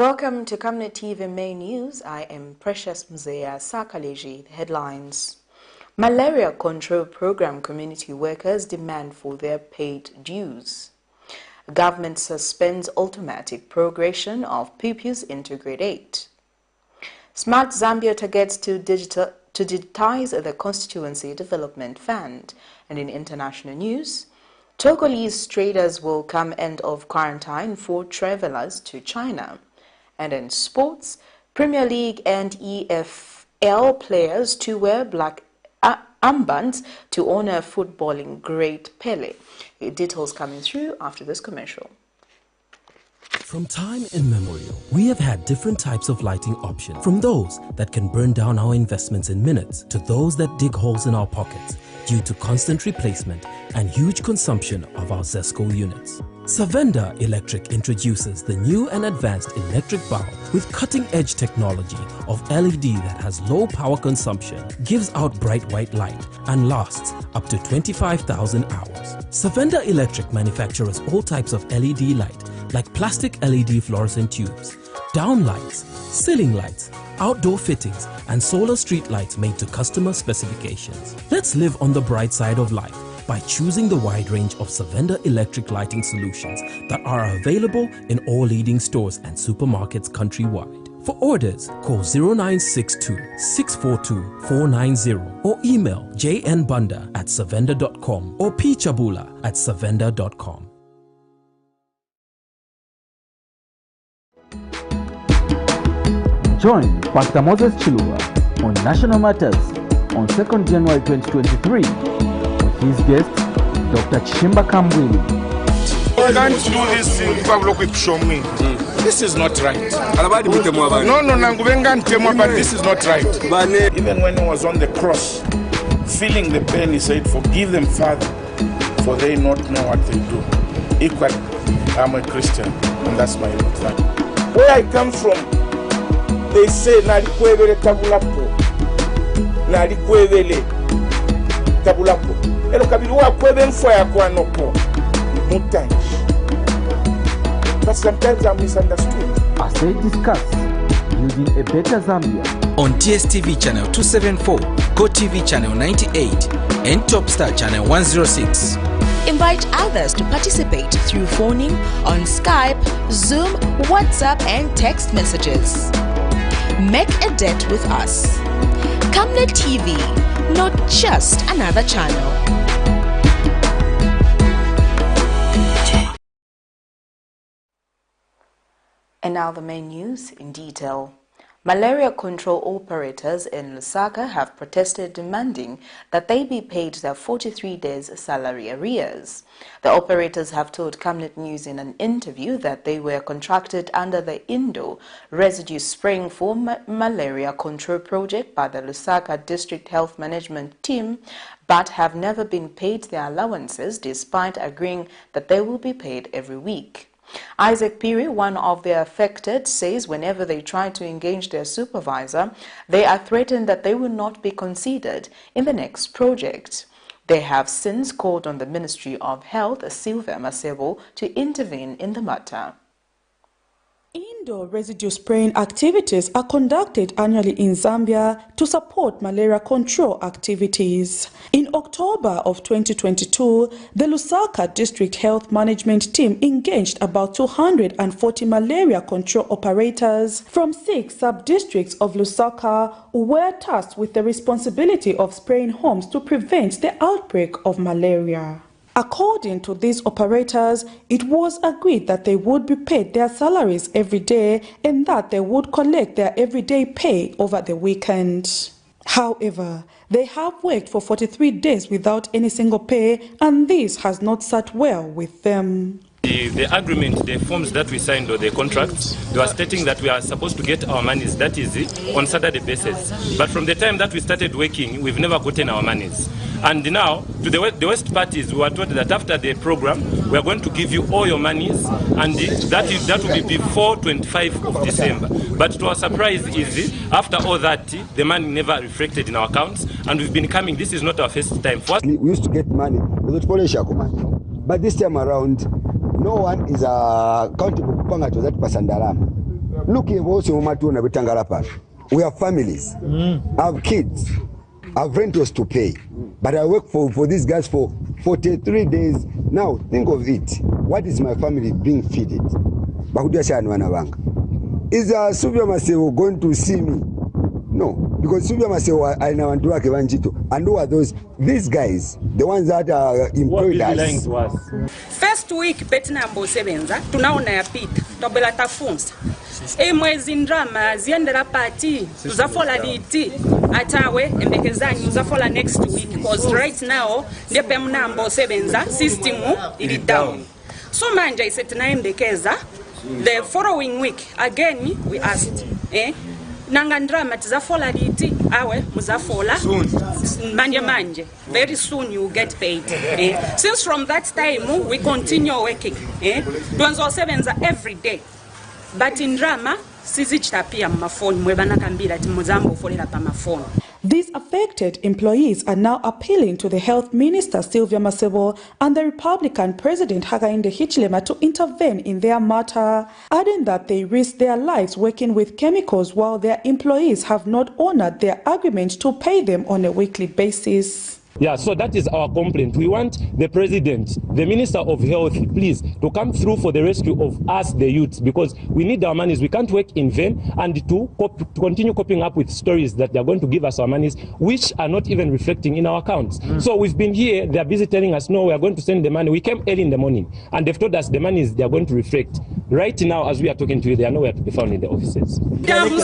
Welcome to Camnet TV Main News. I am Precious Mzea Sakaleji. The headlines. Malaria Control Program community workers demand for their paid dues. Government suspends automatic progression of PUPILS into Grade 8. Smart Zambia targets to digitize the Constituency Development Fund. And in international news, Togolese traders will come end of quarantine for travelers to China. And in sports, Premier League and EFL players to wear black armbands to honor footballing great Pele. Details coming through after this commercial. From time immemorial, we have had different types of lighting options, from those that can burn down our investments in minutes to those that dig holes in our pockets due to constant replacement and huge consumption of our ZESCO units. Savenda Electric introduces the new and advanced electric bulb with cutting-edge technology of LED that has low power consumption, gives out bright white light, and lasts up to 25,000 hours. Savenda Electric manufactures all types of LED light, like plastic LED fluorescent tubes, down lights, ceiling lights, outdoor fittings, and solar street lights made to customer specifications. Let's live on the bright side of life by choosing the wide range of Savenda electric lighting solutions that are available in all leading stores and supermarkets countrywide. For orders, call 0962-642-490 or email jnbunda@savenda.com or pchabula@savenda.com. Join Pastor Moses Chilua on National Matters on 2nd January 2023 with his guest, Dr. Chimba Kambwili. You can't do this in public with show me. This is not right. No, but this is not right. Even when he was on the cross, feeling the pain, he said, "Forgive them, Father, for they not know what they do." Equally, I'm a Christian, and that's my life. Where I come from, they say, "Nalikwevele tabulapo, nalikwevele tabulapo." Elo kabili wa kweve mfwa ya kwa nopo mutanji. But sometimes I'm misunderstood. As they discuss building a better Zambia on DSTV channel 274, Go TV channel 98, and Topstar channel 106. Invite others to participate through phoning on Skype, Zoom, WhatsApp, and text messages. Make a date with us. Camnet TV, not just another channel. And now the main news in detail. Malaria control operators in Lusaka have protested demanding that they be paid their 43 days salary arrears. The operators have told Camnet News in an interview that they were contracted under the Indo Residue Spraying for Malaria Control Project by the Lusaka District Health Management Team, but have never been paid their allowances despite agreeing that they will be paid every week. Isaac Piri, one of the affected, says whenever they try to engage their supervisor, they are threatened that they will not be considered in the next project. They have since called on the Ministry of Health, Silva Masebo, to intervene in the matter. Indoor residue spraying activities are conducted annually in Zambia to support malaria control activities. In October of 2022, the Lusaka District Health Management Team engaged about 240 malaria control operators from 6 sub-districts of Lusaka who were tasked with the responsibility of spraying homes to prevent the outbreak of malaria. According to these operators, it was agreed that they would be paid their salaries every day and that they would collect their everyday pay over the weekend. However, they have worked for 43 days without any single pay, and this has not sat well with them. The agreement, the forms that we signed or the contracts, they were stating that we are supposed to get our monies, that is on Saturday basis. But from the time that we started working, we've never gotten our monies. And now, to the West parties, we were told that after the program, we are going to give you all your monies, and that will be before 25th of December. But to our surprise is, after all that, the money never reflected in our accounts, and we've been coming. This is not our first time. First, we used to get money, but this time around, no one is accountable for that Pasandalama. look here, we have families, I have kids, I have rentals to pay, but I work for these guys for 43 days. Now, think of it. What is my family being fed? Is Suvia Masewo going to see me? No, because Suvia Masewo, I know and who are those? These guys, the ones that are employed us. First week, Betina Bosebenza, tunaona ya pita, tobela tafunza. Mwezi ndrama, ziendera party, tuzafola liti, atawe, embekezani, tuzafola next week, because right now, ndepe mna Bosebenza, systemu, ili down. So manja isetina embekeza, the following week, again, we asked, Nangandrama tizafola liti awe muzafola manje very soon you get paid. Since from that time we continue working. Tuanzo sevenza every day, but in drama sizichitapia mafoni mwebana kambira timuzambo folera pa mafoni. These affected employees are now appealing to the Health Minister Sylvia Masebo and the Republican President Hakainde Hichilema to intervene in their matter, adding that they risk their lives working with chemicals while their employees have not honored their agreement to pay them on a weekly basis. Yeah, so that is our complaint. We want the President, the Minister of Health, please, to come through for the rescue of us, the youths, because we need our monies. We can't work in vain, and to continue coping up with stories that they're going to give us our monies, which are not even reflecting in our accounts. So we've been here, they're busy telling us, no, we are going to send the money. We came early in the morning, and they've told us the monies they are going to reflect. Right now, as we are talking to you, they are nowhere to be found in the offices.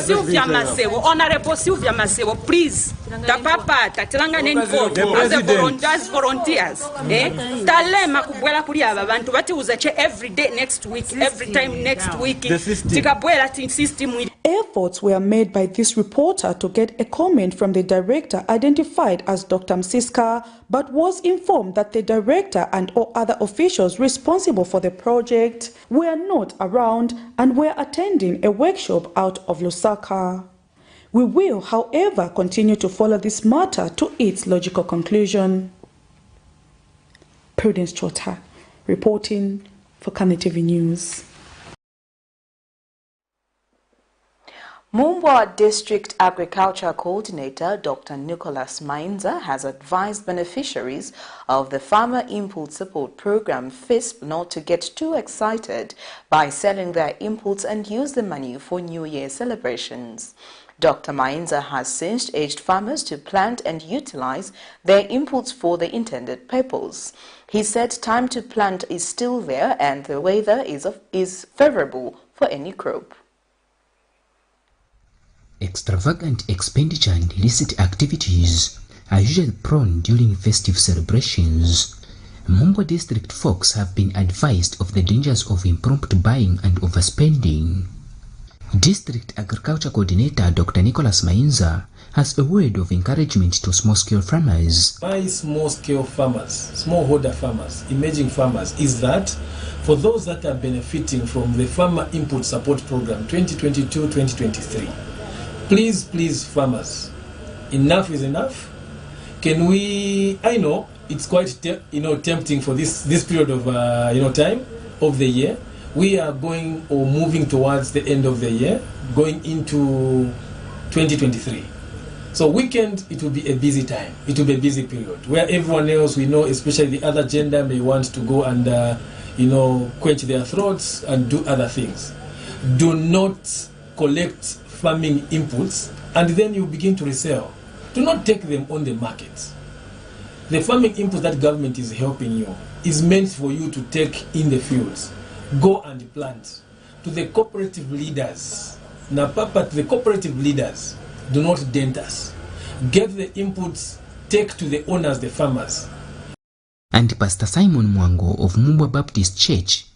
Sylvia Masebo, Honorable Sylvia Masebo, please, Tapapa, Tatilanga Nenko, as a volunteers, Talema Kubwela Kuriaba, Bantu, Bati Uzache every day next week, every time next week, Tikabwela system. Efforts were made by this reporter to get a comment from the director identified as Dr. Msiska, but was informed that the director and all other officials responsible for the project were not around and were attending a workshop out of Lusaka. We will, however, continue to follow this matter to its logical conclusion. Prudence Chota, reporting for Camnet TV News. Mumbwa District Agriculture Coordinator Dr. Nicholas Mainza has advised beneficiaries of the Farmer Input Support Program FISP not to get too excited by selling their inputs and use the money for New Year celebrations. Dr. Mainza has since urged farmers to plant and utilize their inputs for the intended purpose. He said time to plant is still there and the weather is favorable for any crop. Extravagant expenditure and illicit activities are usually prone during festive celebrations. Mumbwa district folks have been advised of the dangers of impromptu buying and overspending. District Agriculture Coordinator Dr. Nicholas Mainza has a word of encouragement to small-scale farmers. Why small-scale farmers, smallholder farmers, emerging farmers, is that for those that are benefiting from the Farmer Input Support Program 2022-2023, please farmers, enough is enough. Can we, I know it's quite tempting for this period of time of the year. We are going or moving towards the end of the year, going into 2023. So weekend, it will be a busy time. It will be a busy period where everyone else, we know, especially the other gender, may want to go and quench their throats and do other things. Do not collect farming inputs and then you begin to resell. Do not take them on the market. The farming inputs that government is helping you is meant for you to take in the fields. Go and plant. To the cooperative leaders, Napapa, to the cooperative leaders, do not dent us. Get the inputs, take to the owners, the farmers. And Pastor Simon Mwango of Mumbwa Baptist Church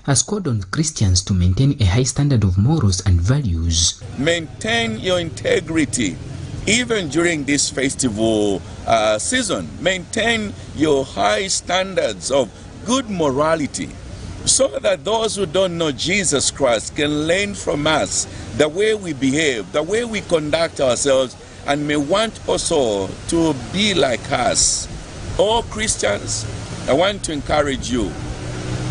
has called on Christians to maintain a high standard of morals and values. Maintain your integrity even during this festival season. Maintain your high standards of good morality, so that those who don't know Jesus Christ can learn from us the way we behave, the way we conduct ourselves, and may want also to be like us. All Christians, I want to encourage you,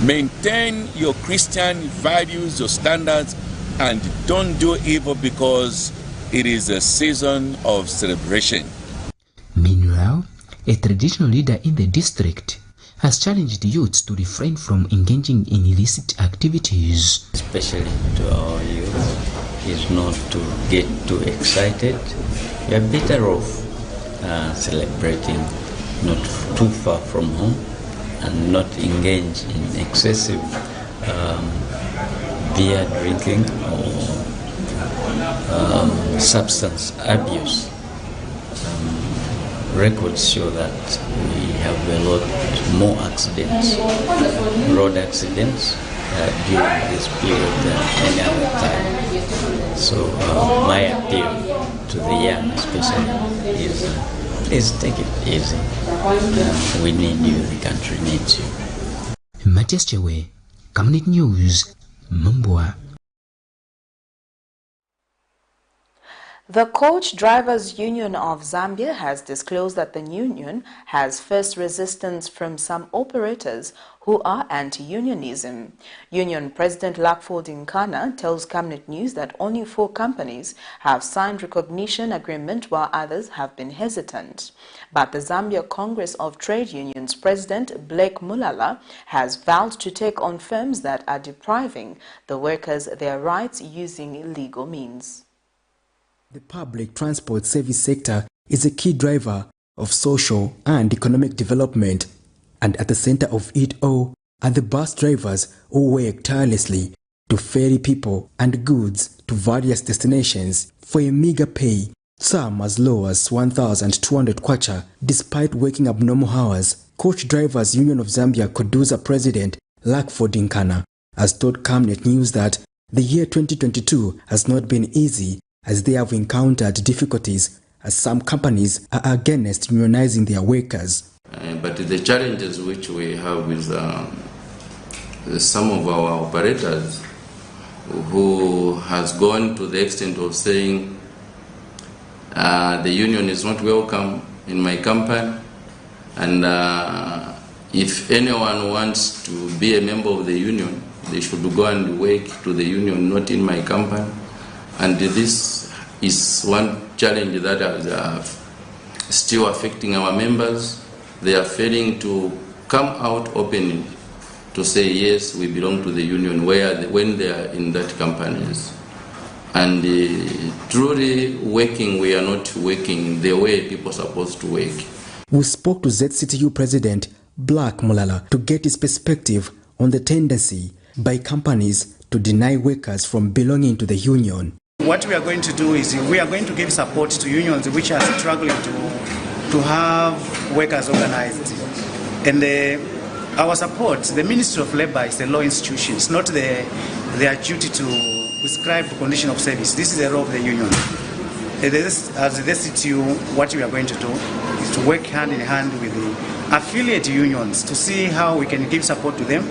maintain your Christian values, your standards, and don't do evil because it is a season of celebration. Meanwhile, a traditional leader in the district has challenged youths to refrain from engaging in illicit activities. Especially to our youth, is not to get too excited. We are better off celebrating not too far from home and not engage in excessive beer drinking or substance abuse. Records show that we have a lot more accidents, road accidents, during this period than any other time. So my appeal to the young especially is take it easy. We need you, the country needs you. Matthias Chewe, Camnet News, Mambwa. The Coach Drivers Union of Zambia has disclosed that the union has faced resistance from some operators who are anti-unionism. Union President Lackford Nkana tells Camnet News that only 4 companies have signed recognition agreement while others have been hesitant. But the Zambia Congress of Trade Unions President Blake Mulala has vowed to take on firms that are depriving the workers their rights using illegal means. The public transport service sector is a key driver of social and economic development, and at the center of it all are the bus drivers who work tirelessly to ferry people and goods to various destinations for a meager pay, some as low as 1,200 kwacha, despite working abnormal hours. Coach Drivers Union of Zambia Koduza President Lackford Nkana has told Camnet News that the year 2022 has not been easy, as they have encountered difficulties as some companies are against unionizing their workers. But the challenges which we have with some of our operators who has gone to the extent of saying the union is not welcome in my company, and if anyone wants to be a member of the union, they should go and work to the union, not in my company. And this is one challenge that is still affecting our members. They are failing to come out openly to say, yes, we belong to the union when they are in that companies. And truly working, we are not working the way people are supposed to work. We spoke to ZCTU President Blake Mulala to get his perspective on the tendency by companies to deny workers from belonging to the union. What we are going to do is we are going to give support to unions which are struggling to have workers organized. And our support, the Ministry of Labour is a law institution. It's not their duty to prescribe the condition of service. This is the role of the union. As the CTU, what we are going to do is to work hand in hand with the affiliate unions to see how we can give support to them.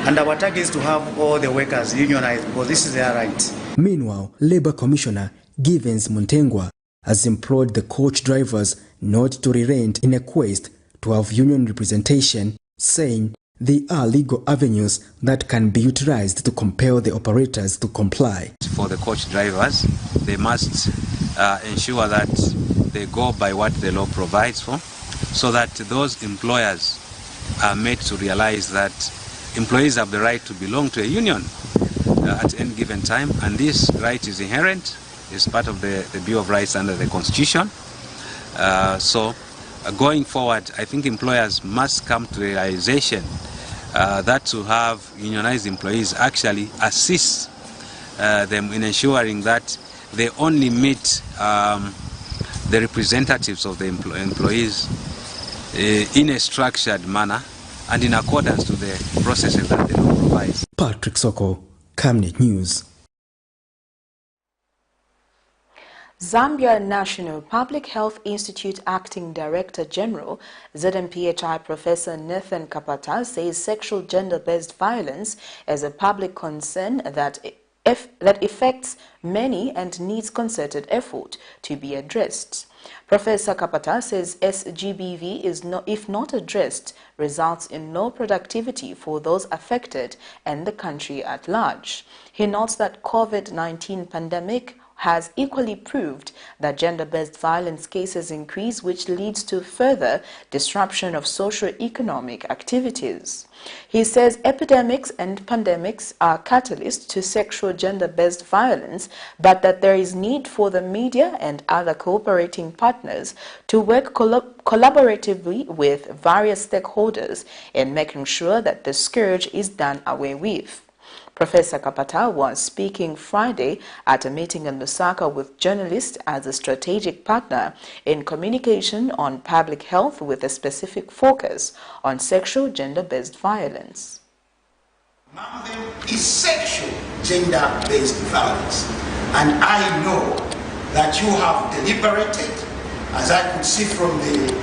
And our target is to have all the workers unionized because this is their right. Meanwhile, Labour Commissioner Givens Muntengwa has implored the coach drivers not to relent in a quest to have union representation, saying there are legal avenues that can be utilized to compel the operators to comply. For the coach drivers, they must ensure that they go by what the law provides for, so that those employers are made to realize that employees have the right to belong to a union at any given time, and this right is inherent, is part of the Bill of Rights under the Constitution. Going forward, I think employers must come to the realization that to have unionized employees actually assists them in ensuring that they only meet the representatives of the employees in a structured manner and in accordance to the processes that the law provides. Patrick Soko, Camnet News. Zambia National Public Health Institute Acting Director General, ZMPHI Professor Nathan Kapata, says sexual gender-based violence is a public concern that affects many and needs concerted effort to be addressed. Professor Kapata says SGBV is if not addressed, results in no productivity for those affected and the country at large. He notes that COVID-19 pandemic has equally proved that gender-based violence cases increase, which leads to further disruption of socio-economic activities. He says epidemics and pandemics are catalysts to sexual gender-based violence, but that there is need for the media and other cooperating partners to work collaboratively with various stakeholders in making sure that the scourge is done away with. Professor Kapata was speaking Friday at a meeting in Lusaka with journalists as a strategic partner in communication on public health with a specific focus on sexual gender-based violence. Among them is sexual gender-based violence. And I know that you have deliberated, as I could see from the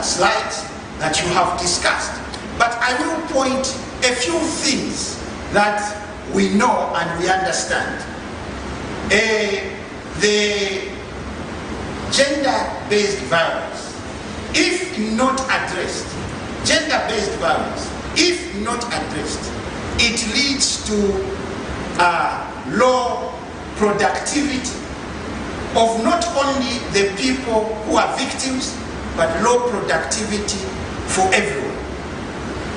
slides, that you have discussed. But I will point a few things that we know and we understand. The gender-based violence, if not addressed, gender-based violence, if not addressed, it leads to low productivity of not only the people who are victims, but low productivity for everyone.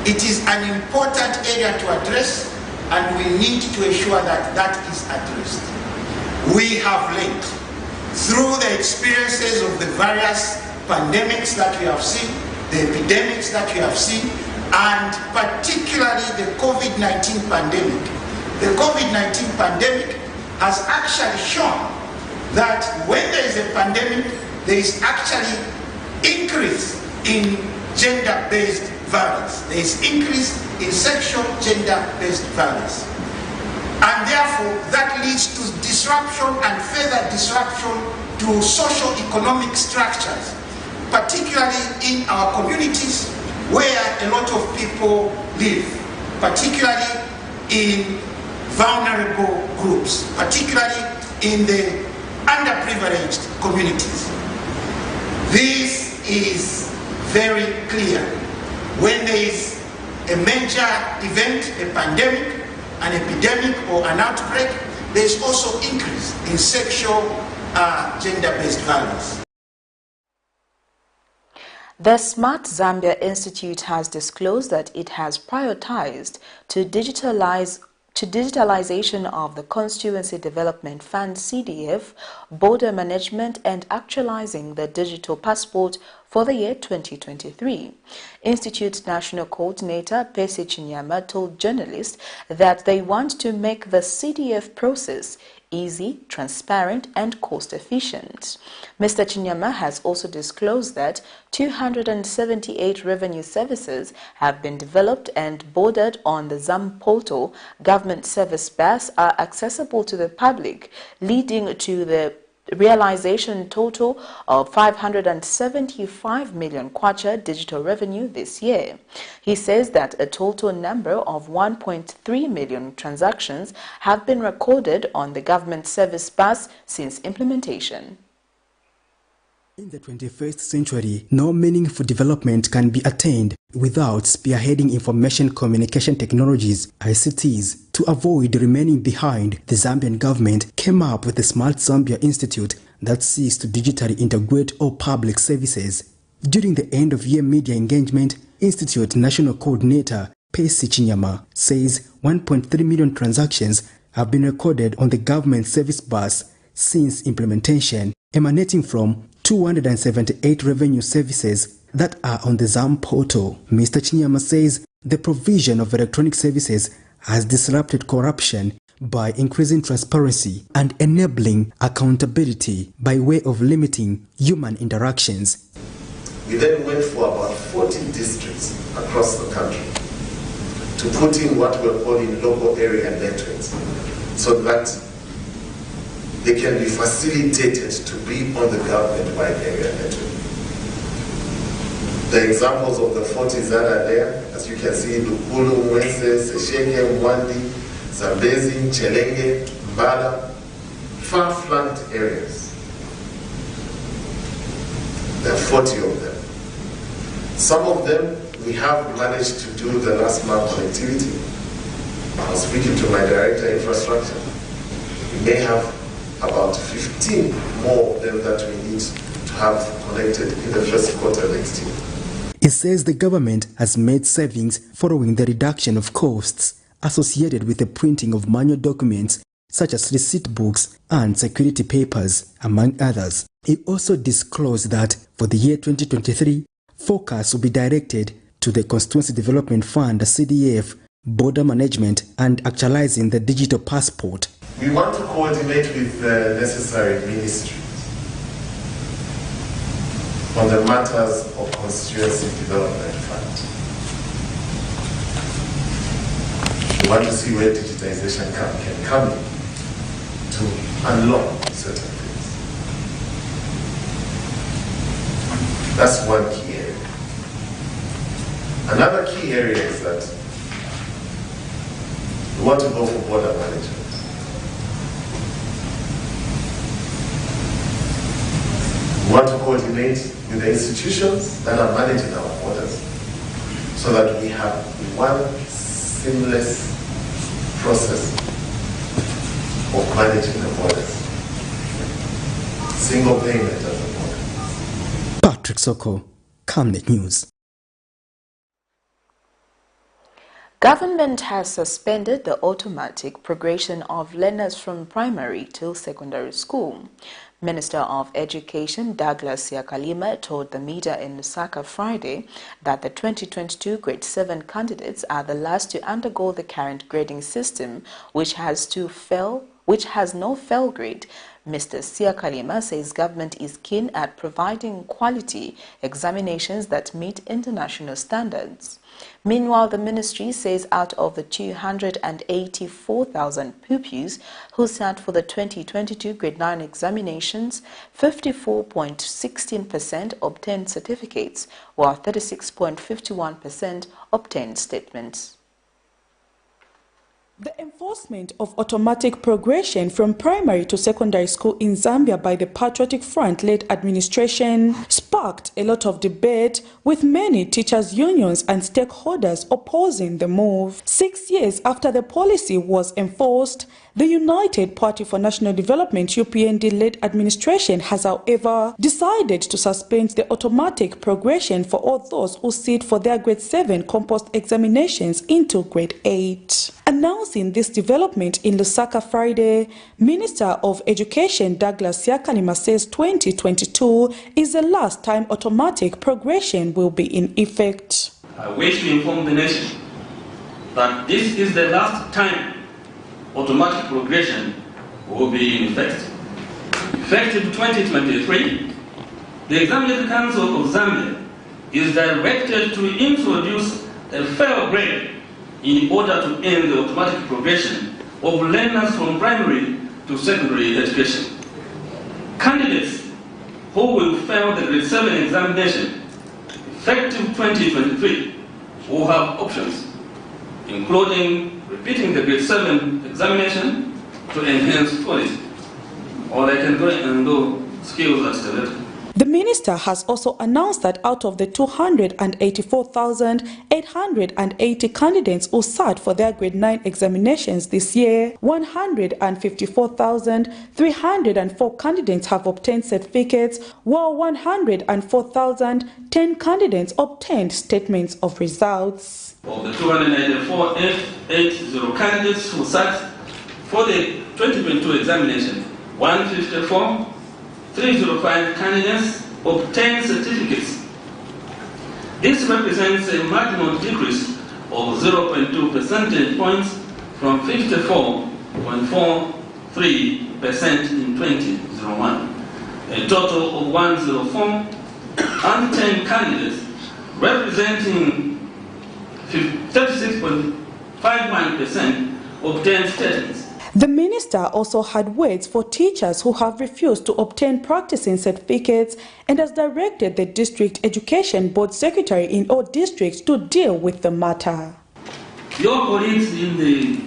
It is an important area to address, and we need to ensure that that is addressed. We have learned through the experiences of the various pandemics that we have seen, the epidemics that we have seen, and particularly the COVID-19 pandemic. The COVID-19 pandemic has actually shown that when there is a pandemic, there is actually increase in gender-based violence. There is increase in sexual gender-based violence. And therefore, that leads to disruption and further disruption to socio-economic structures, particularly in our communities where a lot of people live, particularly in vulnerable groups, particularly in the underprivileged communities. This is very clear. When there is a major event, a pandemic, an epidemic or an outbreak, there is also increase in sexual gender-based violence. The Smart Zambia Institute has disclosed that it has prioritized digitalization of the Constituency Development Fund (CDF), border management and actualizing the digital passport for the year 2023. Institute National Coordinator PELE Chinyama told journalists that they want to make the CDF process easy, transparent and cost-efficient. Mr. Chinyama has also disclosed that 278 revenue services have been developed and bordered on the ZAM portal. Government service bus are accessible to the public, leading to the realization total of 575 million kwacha digital revenue this year. He says that a total number of 1.3 million transactions have been recorded on the government service bus since implementation. In the 21st century, no meaningful development can be attained without spearheading information communication technologies, ICTs. To avoid remaining behind, the Zambian government came up with the Smart Zambia Institute that seeks to digitally integrate all public services. During the end-of-year media engagement, Institute National Coordinator PELE Chinyama says 1.3 million transactions have been recorded on the government service bus since implementation, emanating from 278 revenue services that are on the ZAM portal. Mr. Chinyama says the provision of electronic services has disrupted corruption by increasing transparency and enabling accountability by way of limiting human interactions. We then went for about 14 districts across the country to put in what we're calling local area networks, so that they can be facilitated to be on the government-wide area network. The examples of the 40s that are there, as you can see, Lukulu, Mwese, Sesheke, Mwandi, Zambezi, Chelenge, Mbala, far-flung areas. There are 40 of them. Some of them we have managed to do the last mile connectivity. I was speaking to my director of infrastructure. We may have about 15 more of them that we need to have connected in the first quarter next year. It says the government has made savings following the reduction of costs associated with the printing of manual documents such as receipt books and security papers, among others. It also disclosed that for the year 2023, focus will be directed to the Constituency Development Fund, CDF, border management, and actualizing the digital passport. We want to coordinate with the necessary ministries on the matters of Constituency Development Fund. We want to see where digitization can come in to unlock certain things. That's one key area. Another key area is that we want to go for border management. We want to coordinate with the institutions that are managing our borders so that we have one seamless process of managing the borders. Single payment of the border. Patrick Soko, Camnet News. Government has suspended the automatic progression of learners from primary till secondary school. Minister of Education Douglas Siakalima told the media in Lusaka Friday that the 2022 Grade 7 candidates are the last to undergo the current grading system, which has no fail grade. Mr. Siakalima says government is keen at providing quality examinations that meet international standards. Meanwhile, the ministry says out of the 284,000 pupils who sat for the 2022 Grade 9 examinations, 54.16% obtained certificates, while 36.51% obtained statements. The enforcement of automatic progression from primary to secondary school in Zambia by the Patriotic Front-led administration sparked a lot of debate, with many teachers' unions and stakeholders opposing the move. 6 years after the policy was enforced, the United Party for National Development UPND-led administration has, however, decided to suspend the automatic progression for all those who sit for their Grade 7 compost examinations into Grade 8. Announcing this development in Lusaka Friday, Minister of Education Douglas Siakalima says 2022 is the last time automatic progression will be in effect. I wish to inform the nation that this is the last time automatic progression will be in effect. Effective 2023, the Examination Council of Zambia is directed to introduce a fair grade in order to end the automatic progression of learners from primary to secondary education. Candidates who will fail the Grade 7 examination effective 2023 will have options, including repeating the Grade 7 examination to enhance quality, or they can go and do skills accelerator. The minister has also announced that out of the 284,880 candidates who sat for their Grade 9 examinations this year, 154,304 candidates have obtained certificates, while 104,010 candidates obtained statements of results. Of the 284,880 candidates who sat for the 2022 examination, 154,305 candidates obtained certificates. This represents a marginal decrease of 0.2 percentage points from 54.43% in 2001. A total of 104,010 candidates, representing 36.51% obtained statements. The minister also had words for teachers who have refused to obtain practicing certificates and has directed the District Education Board Secretary in all districts to deal with the matter. Your colleagues in the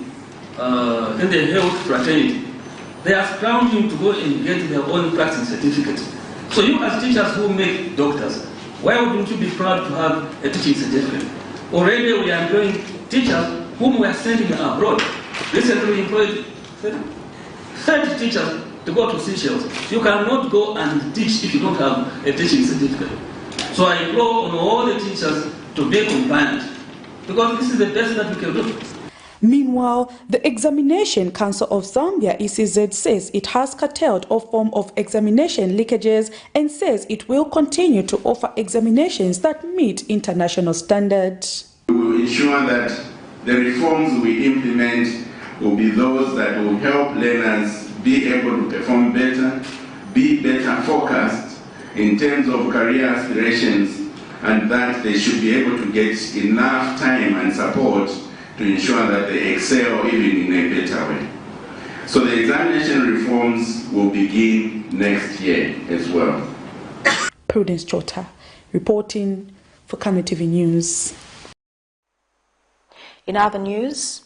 in the health fraternity, they are scrounging to go and get their own practice certificate. So you as teachers who make doctors, why wouldn't you be proud to have a teaching certificate? Already we are employing teachers whom we are sending abroad. Recently we employed 30 teachers to go to Seychelles. You cannot go and teach if you don't have a teaching certificate. So I implore on all the teachers to be compliant, because this is the best that we can do. Meanwhile, the Examination Council of Zambia, ECZ, says it has curtailed all form of examination leakages and says it will continue to offer examinations that meet international standards. We will ensure that the reforms we implement will be those that will help learners be able to perform better, be better focused in terms of career aspirations, and that they should be able to get enough time and support to ensure that they excel even in a better way. So the examination reforms will begin next year as well. Prudence Chota, reporting for Camnet TV News. In other news,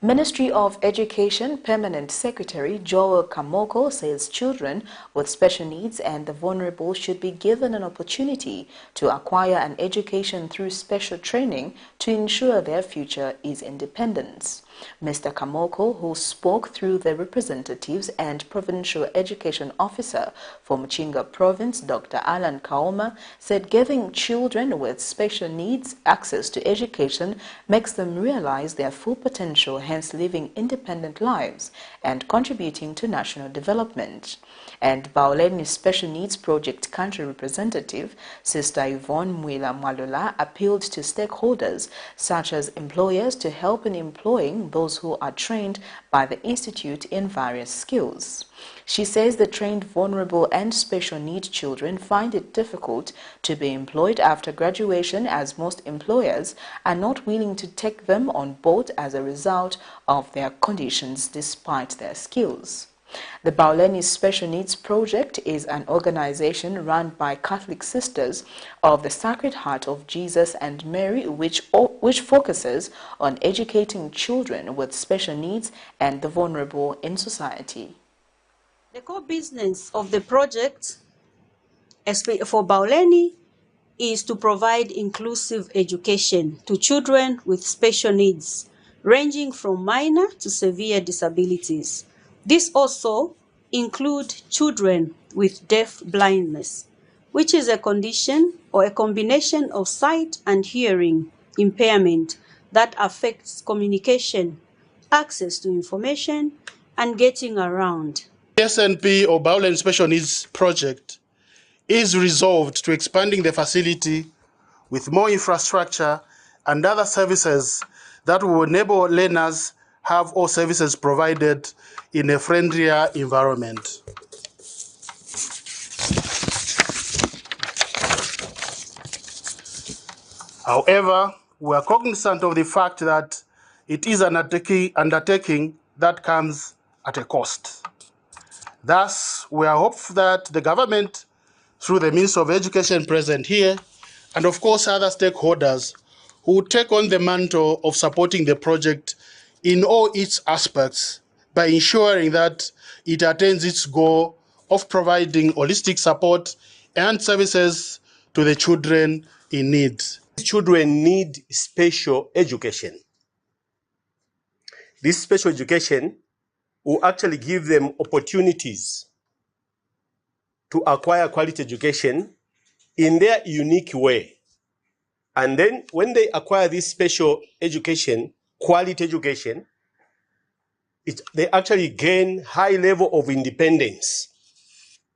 Ministry of Education Permanent Secretary Joel Kamoko says children with special needs and the vulnerable should be given an opportunity to acquire an education through special training to ensure their future is independence. Mr. Kamoko, who spoke through the representatives and Provincial Education Officer for Mchinga Province, Dr. Alan Kaoma, said giving children with special needs access to education makes them realize their full potential, hence living independent lives and contributing to national development. And Baoleni Special Needs Project Country Representative, Sister Yvonne Mwila Mwalula, appealed to stakeholders such as employers to help in employing those who are trained by the Institute in various skills. She says the trained vulnerable and special needs children find it difficult to be employed after graduation, as most employers are not willing to take them on board as a result of their conditions despite their skills. The Baoleni Special Needs Project is an organization run by Catholic Sisters of the Sacred Heart of Jesus and Mary, which focuses on educating children with special needs and the vulnerable in society. The core business of the project for Baoleni is to provide inclusive education to children with special needs, ranging from minor to severe disabilities. This also includes children with deaf blindness, which is a condition or a combination of sight and hearing impairment that affects communication, access to information, and getting around. The SNP or Baoleni Special Needs Project is resolved to expanding the facility with more infrastructure and other services that will enable learners have all services provided in a friendlier environment. However, we are cognizant of the fact that it is an undertaking that comes at a cost. Thus, we are hopeful that the government, through the Minister of Education present here, and of course other stakeholders, who take on the mantle of supporting the project in all its aspects by ensuring that it attains its goal of providing holistic support and services to the children in need. Children need special education. This special education will actually give them opportunities to acquire quality education in their unique way. And then when they acquire this special education, quality education, they actually gain high level of independence,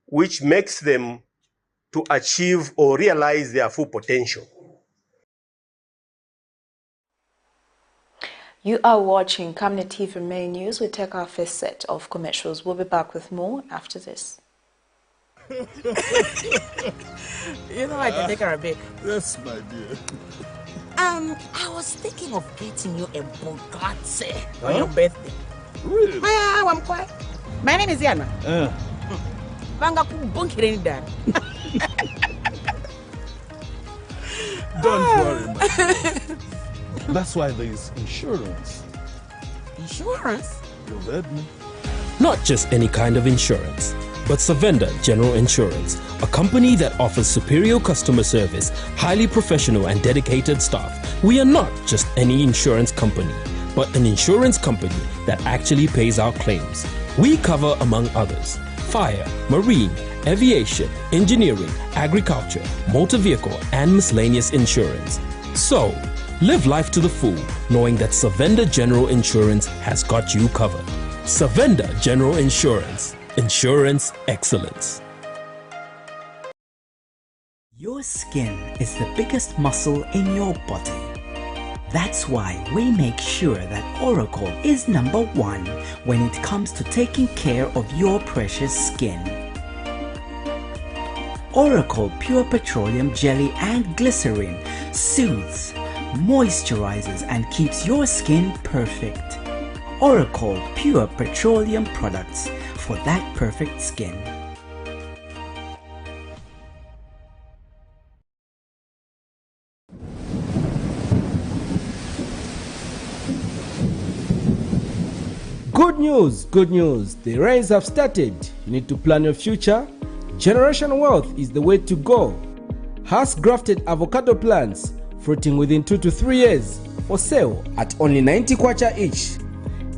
which makes them to achieve or realize their full potential. You are watching Camnet TV Main News. We take our first set of commercials. We'll be back with more after this. You know I can take her a bit. Yes, my dear. I was thinking of getting you a Bugatti on your birthday. Really? I'm quiet. My name is Yana. Don't worry, man. That's why there is insurance. Insurance? You heard me. Not just any kind of insurance, but Savenda General Insurance, a company that offers superior customer service, highly professional and dedicated staff. We are not just any insurance company, but an insurance company that actually pays our claims. We cover, among others, fire, marine, aviation, engineering, agriculture, motor vehicle, and miscellaneous insurance. So, live life to the full, knowing that Savenda General Insurance has got you covered. Savenda General Insurance. Insurance excellence. Your skin is the biggest muscle in your body. That's why we make sure that Oracle is #1 when it comes to taking care of your precious skin. Oracle Pure Petroleum Jelly and Glycerin soothes, moisturizes and keeps your skin perfect. Oracle Pure Petroleum products for that perfect skin. Good news, good news. The rains have started. You need to plan your future. Generational wealth is the way to go. Has grafted avocado plants fruiting within 2 to 3 years for sale at only 90 kwacha each,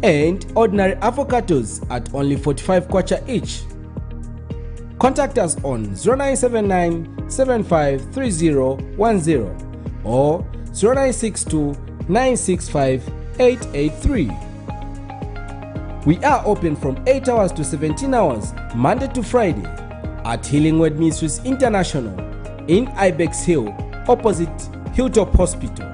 and ordinary avocados at only 45 kwacha each. Contact us on 0979 753010 or 0962 965 883. We are open from 8 hours to 17 hours, Monday to Friday, at Healing Word Ministries International in Ibex Hill, opposite Hilltop Hospital.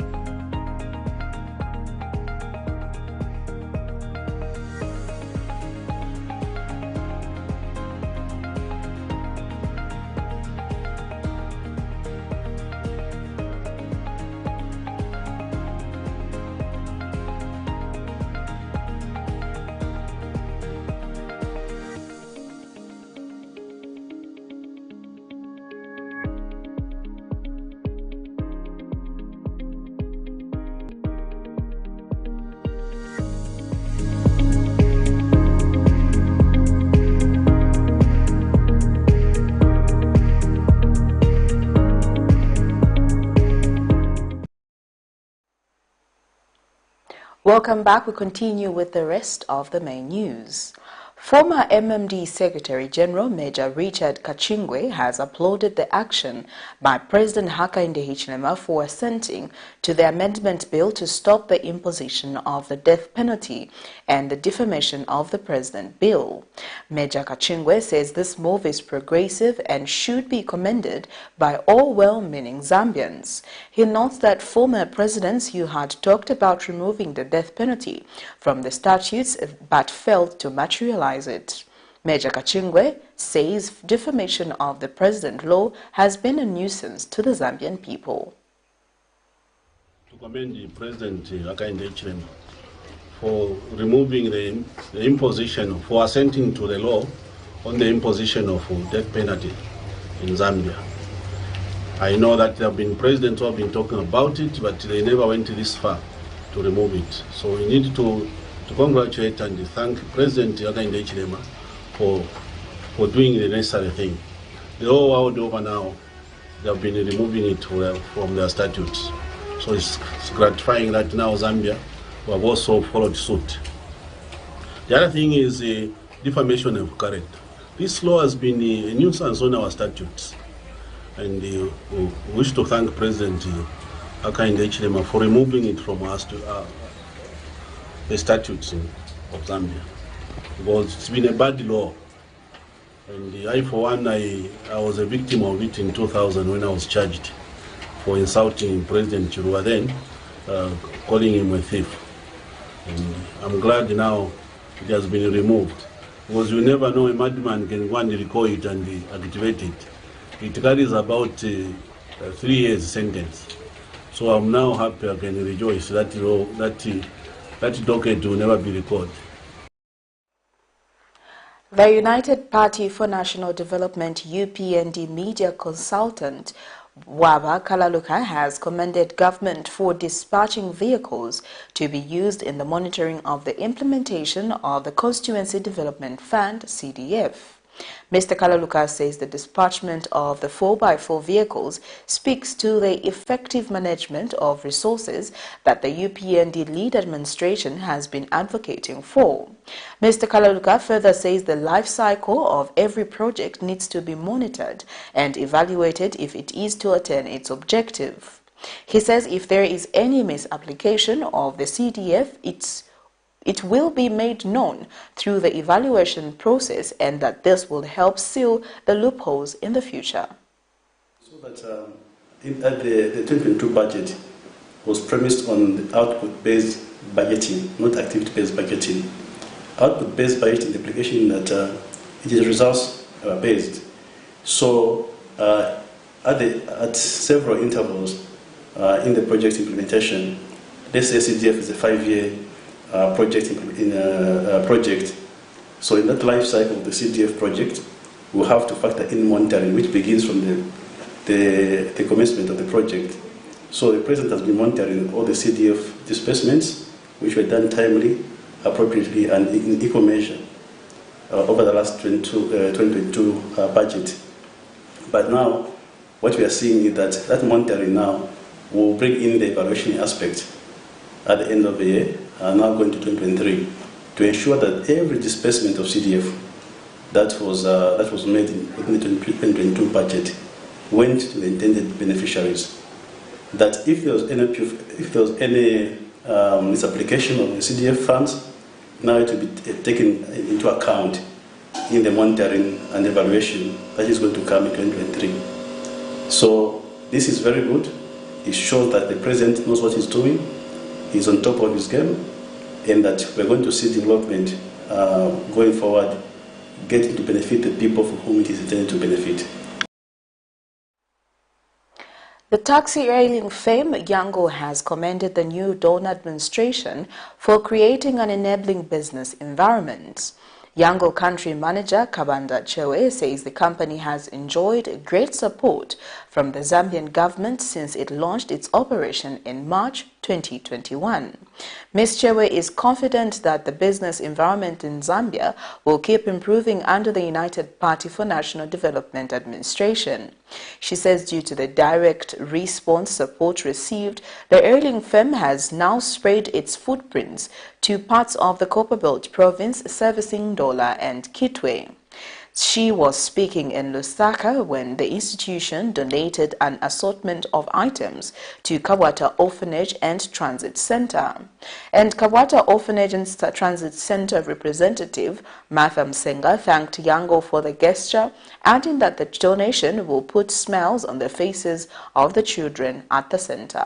Welcome back. We continue with the rest of the main news. Former MMD Secretary General Major Richard Kachingwe has applauded the action by President Hakainde Hichilema for assenting to the amendment bill to stop the imposition of the death penalty and the defamation of the President bill. Major Kachingwe says this move is progressive and should be commended by all well-meaning Zambians. He notes that former presidents who had talked about removing the death penalty from the statutes but failed to materialize it. Major Kachingwe says defamation of the President law has been a nuisance to the Zambian people. To commend the President Hakainde Hichilema for removing the imposition, for assenting to the law on the imposition of death penalty in Zambia. I know that there have been presidents who have been talking about it, but they never went this far to remove it. So we need to congratulate and thank President Hakainde Hichilema for doing the necessary thing. The whole world over now, they have been removing it from their statutes. So it's gratifying that now Zambia have also followed suit. The other thing is defamation of character. This law has been a nuisance on our statutes. And we wish to thank President Hakainde Hichilema for removing it from us to the statutes of Zambia, because it's been a bad law. And I, for one, I was a victim of it in 2000 when I was charged for insulting President Chirua then, calling him a thief. And I'm glad now it has been removed, because you never know, a madman can go and recall it and activate it. It carries about 3 years sentence. So I'm now happy, I can rejoice that that docket will never be recorded. The United Party for National Development UPND media consultant Waba Kalaluka has commended government for dispatching vehicles to be used in the monitoring of the implementation of the Constituency Development Fund, CDF. Mr. Kalaluka says the dispatchment of the 4x4 vehicles speaks to the effective management of resources that the UPND lead administration has been advocating for. Mr. Kalaluka further says the life cycle of every project needs to be monitored and evaluated if it is to attain its objective. He says if there is any misapplication of the CDF, it will be made known through the evaluation process, and that this will help seal the loopholes in the future. So that the 2022 budget was premised on the output-based budgeting, not activity-based budgeting. Output-based budgeting, the implication that it is results-based. So at several intervals in the project implementation, let's say CDF is a 5-year project. So in that life cycle of the CDF project, we'll have to factor in monitoring, which begins from the commencement of the project. So the President has been monitoring all the CDF disbursements, which were done timely, appropriately, and in equal measure over the last 2022 budget. But now, what we are seeing is that monitoring now will bring in the evaluation aspect at the end of the year, now going to 2023, to ensure that every disbursement of CDF that was made in the 2022 budget went to the intended beneficiaries. That if there was any misapplication of the CDF funds, now it will be taken into account in the monitoring and evaluation that is going to come in 2023. So this is very good. It shows that the President knows what he's doing. He's on top of his game, and that we're going to see development going forward, getting to benefit the people for whom it is intended to benefit. The taxi railing firm Yango has commended the new Dawn administration for creating an enabling business environment. Yango country manager Kabanda Chewe says the company has enjoyed great support from the Zambian government since it launched its operation in March 2021. Ms. Chewe is confident that the business environment in Zambia will keep improving under the United Party for National Development administration. She says due to the direct response support received, the Erling firm has now spread its footprints to parts of the Copperbelt province servicing Dola and Kitwe. She was speaking in Lusaka when the institution donated an assortment of items to Kawata Orphanage and Transit Center. And Kawata Orphanage and Transit Center representative Martha Msenga thanked Yango for the gesture, adding that the donation will put smiles on the faces of the children at the center.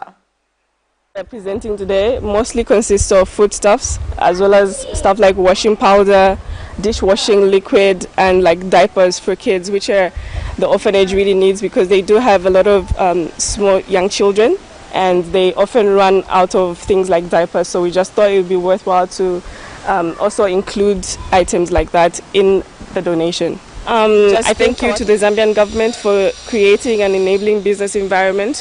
Presenting today mostly consists of foodstuffs as well as stuff like washing powder, dishwashing liquid, and like diapers for kids, which are the orphanage really needs because they do have a lot of small young children and they often run out of things like diapers. So we just thought it would be worthwhile to also include items like that in the donation. I thank you to the Zambian government for creating an enabling business environment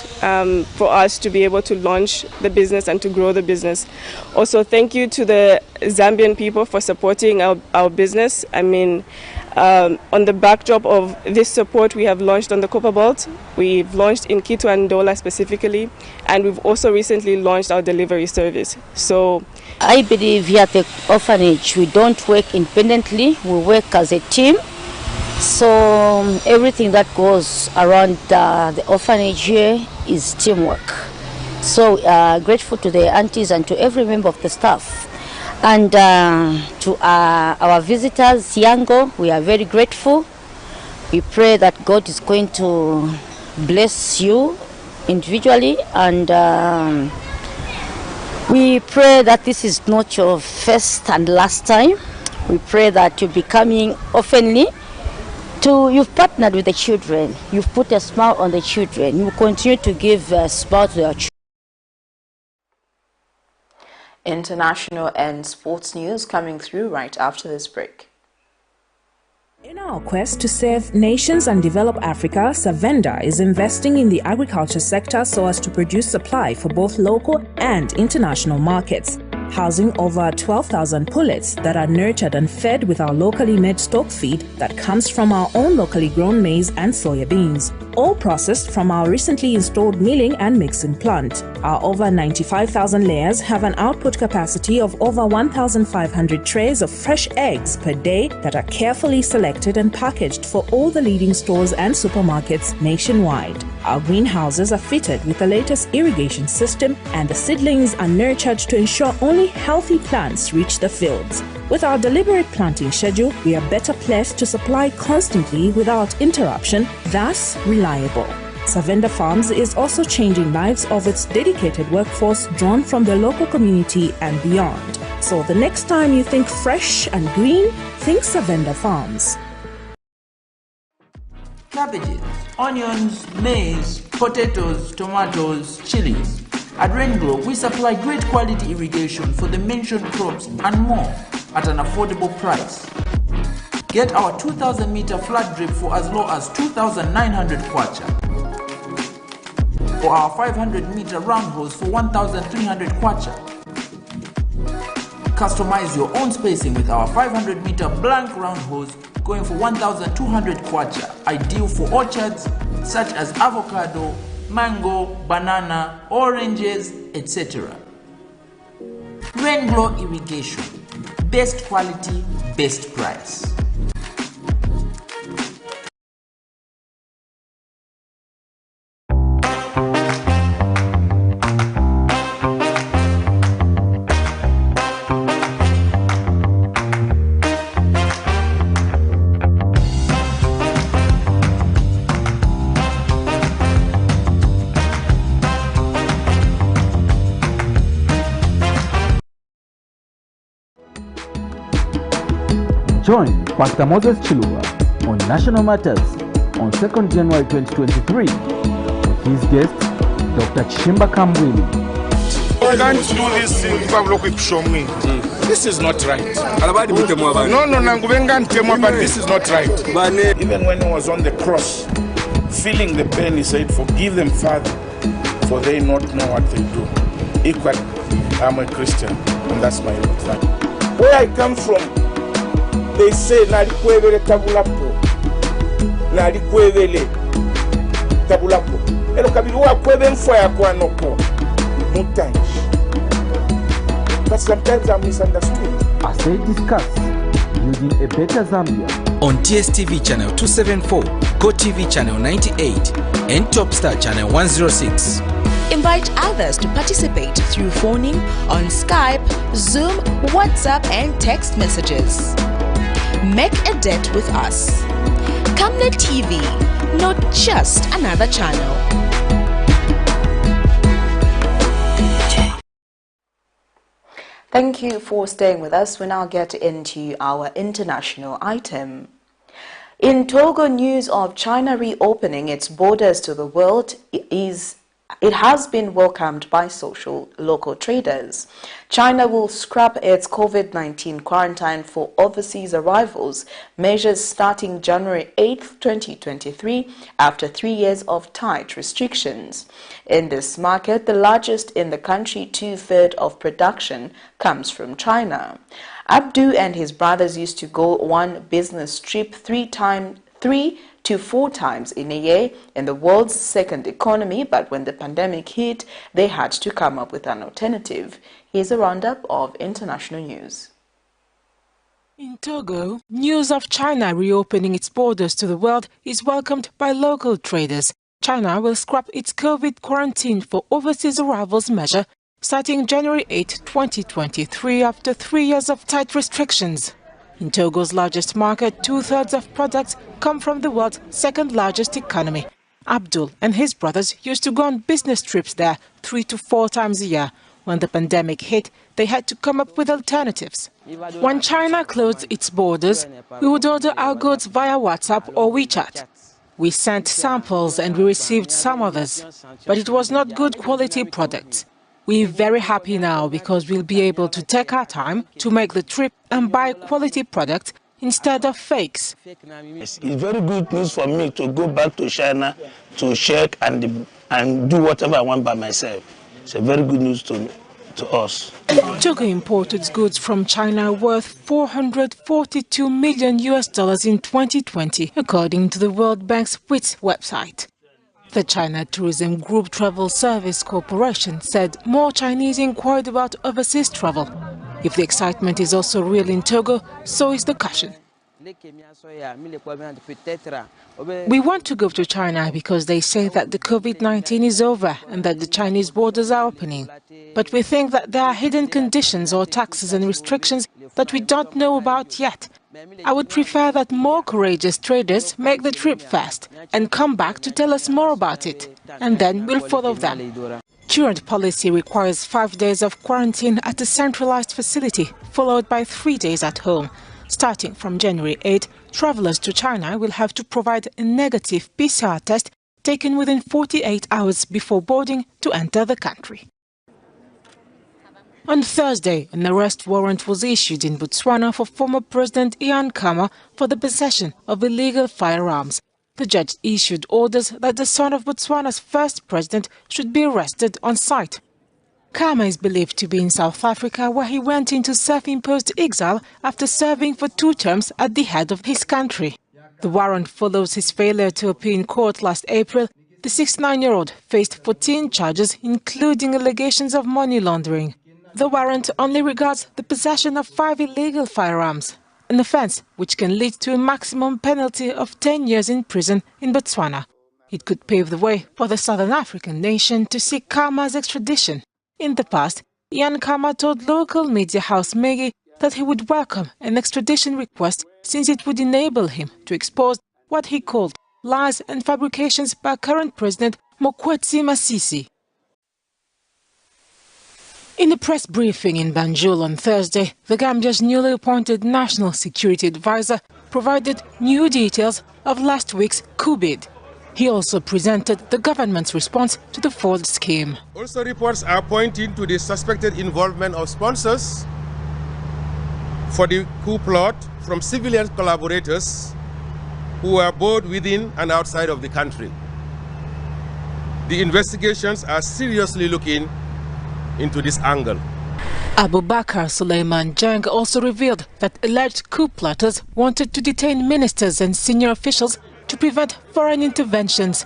for us to be able to launch the business and to grow the business. Also, thank you to the Zambian people for supporting our business. I mean, on the backdrop of this support, we have launched on the Copperbelt, we've launched in Kitwe and Dola specifically, and we've also recently launched our delivery service. So I believe here at the orphanage, we don't work independently, we work as a team. So everything that goes around the orphanage here is teamwork. So grateful to the aunties and to every member of the staff. And to our visitors, Yango, we are very grateful. We pray that God is going to bless you individually, and we pray that this is not your first and last time. We pray that you'll be coming oftenly. You've partnered with the children, you've put a smile on the children, you continue to give a smile to your children. International and sports news coming through right after this break. In our quest to serve nations and develop Africa, Savenda is investing in the agriculture sector so as to produce supply for both local and international markets, housing over 12,000 pullets that are nurtured and fed with our locally made stock feed that comes from our own locally grown maize and soya beans, all processed from our recently installed milling and mixing plant. Our over 95,000 layers have an output capacity of over 1,500 trays of fresh eggs per day that are carefully selected and packaged for all the leading stores and supermarkets nationwide. Our greenhouses are fitted with the latest irrigation system, and the seedlings are nurtured to ensure only healthy plants reach the fields. With our deliberate planting schedule, we are better placed to supply constantly without interruption, thus reliable. Savenda Farms is also changing lives of its dedicated workforce drawn from the local community and beyond. So the next time you think fresh and green, think Savenda Farms. Cabbages, onions, maize, potatoes, tomatoes, chilies. At Rainglow, we supply great quality irrigation for the mentioned crops and more at an affordable price. Get our 2,000 meter flat drip for as low as 2,900 kwacha, or our 500 meter round hose for 1,300 kwacha. Customize your own spacing with our 500 meter blank round hose going for 1,200 kwacha, ideal for orchards such as avocado, mango, banana, oranges, etc. Rainglow irrigation, best quality, best price. Join Pastor Moses Chiluba on National Matters on 2nd January 2023 with his guest, Dr. Chishimba Kambwili. You can't do this thing if I'm looking for me. This is not right. No, but this is not right. Even when he was on the cross, feeling the pain, he said, "Forgive them, Father, for they not know what they do." Equally, I'm a Christian, and that's my life. Where I come from, they say, "Nalikwevele tabulapo, nalikwevele tabulapo." Elo kabili wa kweve mfaya kwa noko, mutanji. But sometimes I'm misunderstood. As they discuss building a better Zambia on DSTV channel 274, GoTV channel 98, and Topstar channel 106. Invite others to participate through phoning on Skype, Zoom, WhatsApp, and text messages. Make a date with us. Camnet TV, not just another channel. Thank you for staying with us. We now get into our international item. In Togo, news of China reopening its borders to the world it has been welcomed by local traders. China will scrap its COVID-19 quarantine for overseas arrivals measures starting January 8, 2023, after 3 years of tight restrictions. In this market, the largest in the country, 2/3 of production comes from China. Abdu and his brothers used to go one business trip 3 to 4 times in a year in the world's second economy, but when the pandemic hit, they had to come up with an alternative. Here's a roundup of international news. In Togo, news of China reopening its borders to the world is welcomed by local traders. China will scrap its COVID quarantine for overseas arrivals measure starting January 8, 2023, after 3 years of tight restrictions. In Togo's largest market, 2/3 of products come from the world's second largest economy. Abdul and his brothers used to go on business trips there 3 to 4 times a year. When the pandemic hit, they had to come up with alternatives. When China closed its borders, we would order our goods via WhatsApp or WeChat. We sent samples and we received some others, but it was not good quality products. We're very happy now because we'll be able to take our time to make the trip and buy quality products instead of fakes. It's very good news for me to go back to China to check and do whatever I want by myself. It's a very good news to us. Togo imported goods from China worth $442 million in 2020, according to the World Bank's WITS website. The China Tourism Group Travel Service Corporation said more Chinese inquired about overseas travel. If the excitement is also real in Togo, so is the caution. We want to go to China because they say that the COVID-19 is over and that the Chinese borders are opening. But we think that there are hidden conditions or taxes and restrictions that we don't know about yet. I would prefer that more courageous traders make the trip first and come back to tell us more about it, and then we'll follow them. Current policy requires 5 days of quarantine at a centralized facility, followed by 3 days at home. Starting from January 8, travelers to China will have to provide a negative PCR test taken within 48 hours before boarding to enter the country. On Thursday, an arrest warrant was issued in Botswana for former President Ian Khama for the possession of illegal firearms. The judge issued orders that the son of Botswana's first president should be arrested on site. Khama is believed to be in South Africa, where he went into self-imposed exile after serving for 2 terms at the head of his country. The warrant follows his failure to appear in court last April. The 69-year-old faced 14 charges, including allegations of money laundering. The warrant only regards the possession of 5 illegal firearms, an offence which can lead to a maximum penalty of 10 years in prison in Botswana. It could pave the way for the Southern African nation to seek Khama's extradition. In the past, Ian Khama told local media house Megi that he would welcome an extradition request since it would enable him to expose what he called lies and fabrications by current President Mokwetsi Masisi. In a press briefing in Banjul on Thursday, the Gambia's newly appointed National Security Advisor provided new details of last week's coup bid. He also presented the government's response to the fraud scheme. Also, reports are pointing to the suspected involvement of sponsors for the coup plot from civilian collaborators who were both within and outside of the country. The investigations are seriously looking into this angle. Abubakar Suleiman Jang also revealed that alleged coup plotters wanted to detain ministers and senior officials to prevent foreign interventions.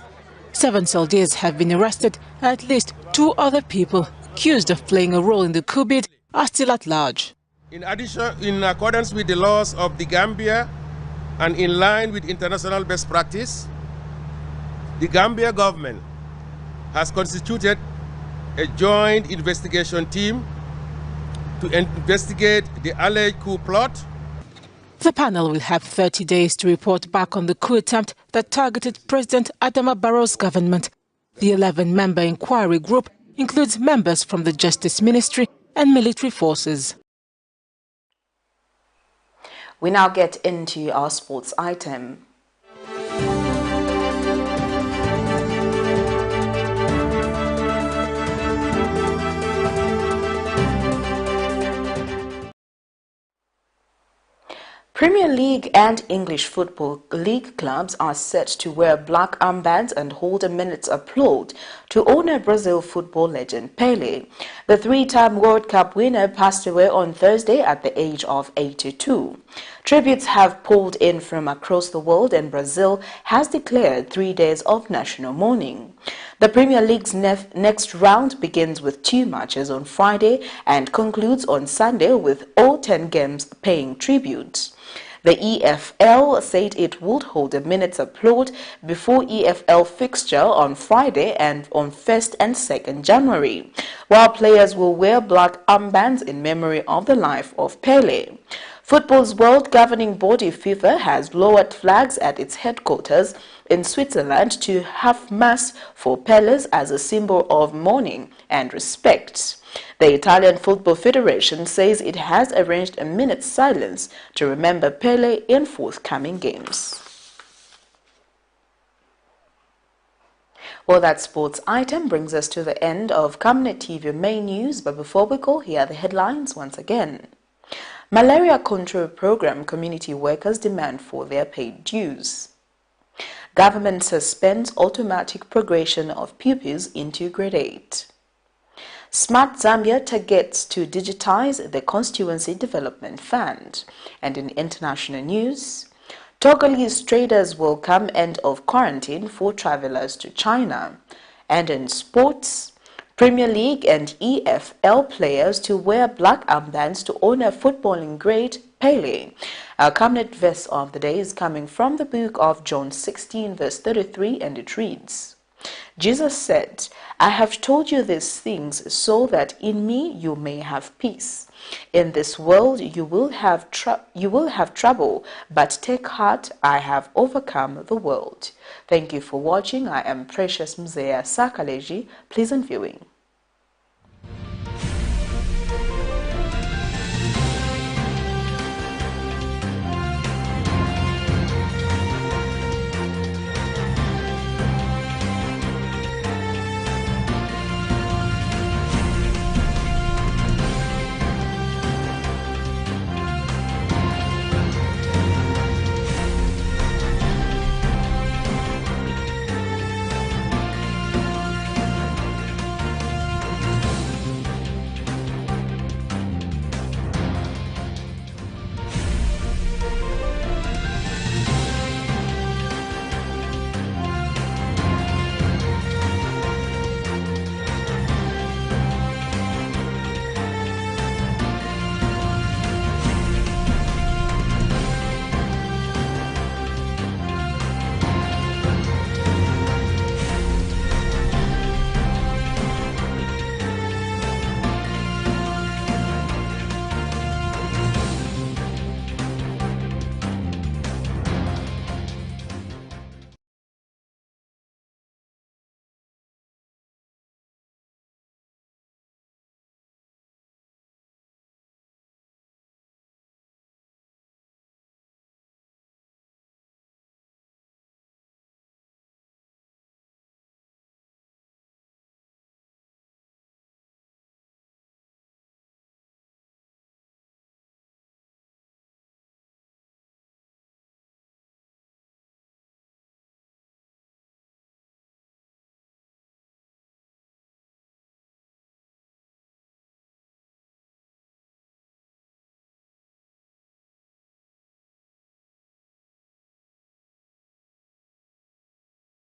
7 soldiers have been arrested. At least 2 other people accused of playing a role in the coup bid are still at large. In addition, in accordance with the laws of the Gambia and in line with international best practice, the Gambia government has constituted a joint investigation team to investigate the alleged coup plot. The panel will have 30 days to report back on the coup attempt that targeted President Adama Barrow's government. The 11-member inquiry group includes members from the Justice Ministry and military forces. We now get into our sports item. Premier League and English Football League clubs are set to wear black armbands and hold a minute's applaud to honor Brazil football legend Pele. The 3-time World Cup winner passed away on Thursday at the age of 82. Tributes have poured in from across the world, and Brazil has declared 3 days of national mourning. The Premier League's next round begins with 2 matches on Friday and concludes on Sunday with all 10 games paying tribute. The EFL said it would hold a minute's applaud before EFL fixture on Friday and on 1st and 2nd January, while players will wear black armbands in memory of the life of Pele. Football's world governing body FIFA has lowered flags at its headquarters in Switzerland to have mass for Pele as a symbol of mourning and respect. The Italian Football Federation says it has arranged a minute's silence to remember Pele in forthcoming games. Well, that sports item brings us to the end of Camnet TV main news, but before we go, here are the headlines once again. Malaria control program community workers demand for their paid dues. Government suspends automatic progression of pupils into grade 8. Smart Zambia targets to digitize the Constituency Development Fund. And in international news, Togolese traders welcome end of quarantine for travelers to China. And in sports, Premier League and EFL players to wear black armbands to honor footballing great PELE. Our Camnet verse of the day is coming from the book of John 16 verse 33, and it reads, Jesus said, I have told you these things so that in me you may have peace. In this world you will have trouble, but take heart, I have overcome the world. Thank you for watching. I am Precious Mzea Sakaleji. Pleasant viewing.